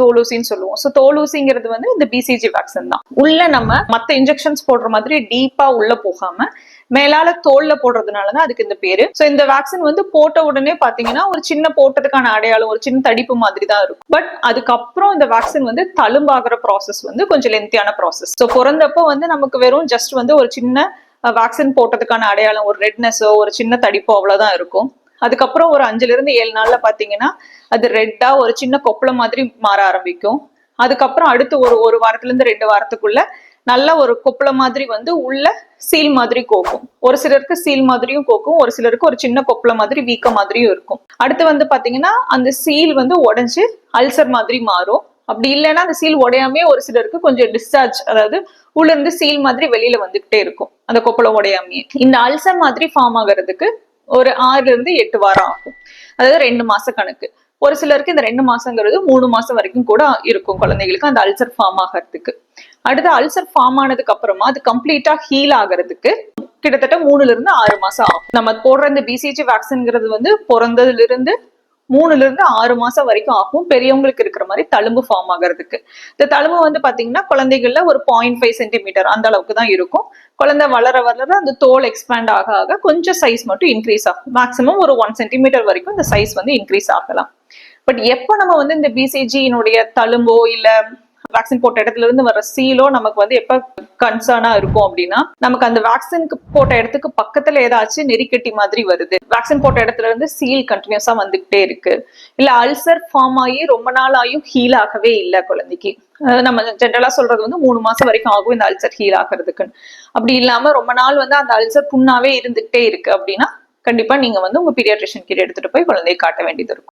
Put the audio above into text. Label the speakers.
Speaker 1: தோலூசின்னு சொல்லுவோம். ஸோ தோலூசிங்கிறது வந்து இந்த பிசிஜி வேக்சின் தான். உள்ள நம்ம மற்ற இன்ஜெக்ஷன்ஸ் போடுற மாதிரி டீப்பா உள்ள போகாம மேலால தோல்ல போடுறதுனாலதான் அதுக்கு இந்த பேரு. ஸோ இந்த வேக்சின் வந்து போட்ட உடனே பாத்தீங்கன்னா ஒரு சின்ன போட்டதுக்கான அடையாளம், ஒரு சின்ன தடிப்பு மாதிரி தான் இருக்கும். பட் அதுக்கப்புறம் இந்த வேக்சின் வந்து தழும்பாகிற ப்ராசஸ் வந்து கொஞ்சம் லென்த்தியான ப்ராசஸ். ஸோ பிறந்தப்போ வந்து நமக்கு வெறும் ஜஸ்ட் வந்து ஒரு சின்ன வேக்சின் போட்டதுக்கான அடையாளம், ஒரு ரெட்னஸோ ஒரு சின்ன தடிப்போ அவ்வளவுதான் இருக்கும். அதுக்கப்புறம் ஒரு 5 to 7 நாள்ல பாத்தீங்கன்னா அது ரெட்டா ஒரு சின்ன கொப்பளை மாதிரி மாற ஆரம்பிக்கும். அதுக்கப்புறம் அடுத்து ஒரு வாரத்துல இருந்து 2 வாரத்துக்குள்ள நல்ல ஒரு கொப்பளை மாதிரி வந்து உள்ள சீல் மாதிரி கோக்கும். ஒரு சிலருக்கு சீல் மாதிரியும் கோக்கும், ஒரு சிலருக்கு ஒரு சின்ன கொப்பளை மாதிரி வீக்க மாதிரியும் இருக்கும். அடுத்து வந்து பாத்தீங்கன்னா அந்த சீல் வந்து உடைஞ்சு அல்சர் மாதிரி மாறும். அப்படி இல்லைன்னா அந்த சீல் உடையாமே ஒரு சிலருக்கு கொஞ்சம் டிஸ்சார்ஜ், அதாவது உள்ள இருந்து சீல் மாதிரி வெளியில வந்துகிட்டே இருக்கும் அந்த கொப்பளை உடையாமையே. இந்த அல்சர் மாதிரி ஃபார்ம் ஆகிறதுக்கு ஒரு 6 to 8 வாரம் ஆகும். அதாவது 2 மாச கணக்கு. ஒரு சிலருக்கு இந்த 2 மாசங்கிறது 3 மாசம் வரைக்கும் கூட இருக்கும் குழந்தைகளுக்கு அந்த அல்சர் ஃபார்ம் ஆகிறதுக்கு. அடுத்து அல்சர் ஃபார்ம் ஆனதுக்கு அப்புறமா அது கம்ப்ளீட்டா ஹீல் ஆகிறதுக்கு கிட்டத்தட்ட 3 to 6 மாசம் ஆகும். நம்ம போடுற இந்த பிசிஜி வேக்சின்ங்கிறது வந்து பிறந்ததுல இருந்து 3 to 6 மாசம் வரைக்கும் ஆகும் பெரியவங்களுக்கு இருக்கிற மாதிரி தழும்பு ஃபார்ம் ஆகிறதுக்கு. இந்த தழும்பு வந்து பாத்தீங்கன்னா குழந்தைகள்ல ஒரு 0.5 சென்டிமீட்டர் அந்த அளவுக்கு தான் இருக்கும். குழந்தை வளர வளர அந்த தோல் எக்ஸ்பேண்ட் ஆக ஆக கொஞ்சம் சைஸ் மட்டும் இன்க்ரீஸ் ஆகும். மேக்ஸிமம் ஒரு 1 சென்டிமீட்டர் வரைக்கும் இந்த சைஸ் வந்து இன்க்ரீஸ் ஆகலாம். பட் எப்போ நம்ம வந்து இந்த பிசிஜியினுடைய தழும்போ இல்ல வேக்சின் போட்ட இடத்துல இருந்து வர சீலோ நமக்கு வந்து எப்ப கன்சர்னா இருக்கும் அப்படின்னா, நமக்கு அந்த வேக்சினுக்கு போட்ட இடத்துக்கு பக்கத்துல ஏதாச்சும் நெறிக்கட்டி மாதிரி வருது, வேக்சின் போட்ட இடத்துல இருந்து சீல் கண்டினியூஸா வந்துகிட்டே இருக்கு, இல்ல அல்சர் ஃபார்ம் ஆகி ரொம்ப நாள் ஆகியும் ஹீல் ஆகவே இல்லை குழந்தைக்கு. நம்ம ஜென்ரலா சொல்றது வந்து 3 மாசம் வரைக்கும் ஆகும் இந்த அல்சர் ஹீல் ஆகிறதுக்கு. அப்படி இல்லாம ரொம்ப நாள் வந்து அந்த அல்சர் புண்ணாவே இருந்துகிட்டே இருக்கு அப்படின்னா கண்டிப்பா நீங்க வந்து உங்க பீடியாட்ரிஷியன் கிட்ட எடுத்துட்டு போய் குழந்தையை காட்ட வேண்டியது இருக்கும்.